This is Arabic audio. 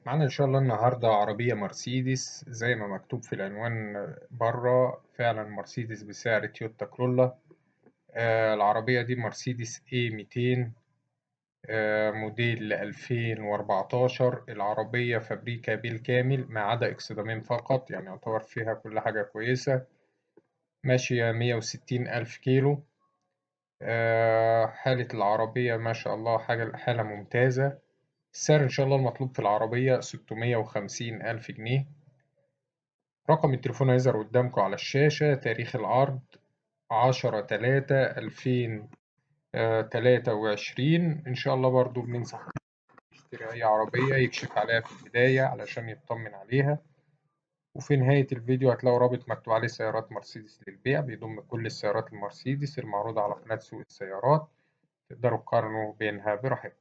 معانا إن شاء الله النهاردة عربية مرسيدس زي ما مكتوب في العنوان بره، فعلا مرسيدس بسعر تويوتا كرولا. العربية دي مرسيدس A200، موديل 2014. العربية فابريكا بالكامل ما عدا إكسدامين فقط، يعني يعتبر فيها كل حاجة كويسة. ماشية 160 ألف كيلو. حالة العربية ما شاء الله حالة ممتازة. السعر إن شاء الله المطلوب في العربية 650 ألف جنيه. رقم التليفون هيظهر قدامكم على الشاشة. تاريخ العرض 10/3/2023. إن شاء الله برضو بننصح يشتري أي عربية يكشف عليها في البداية علشان يطمن عليها. وفي نهاية الفيديو هتلاقوا رابط مكتوب عليه سيارات مرسيدس للبيع، بيضم كل السيارات المرسيدس المعروضة على قناة سوق السيارات. تقدروا تقارنوا بينها براحتكم.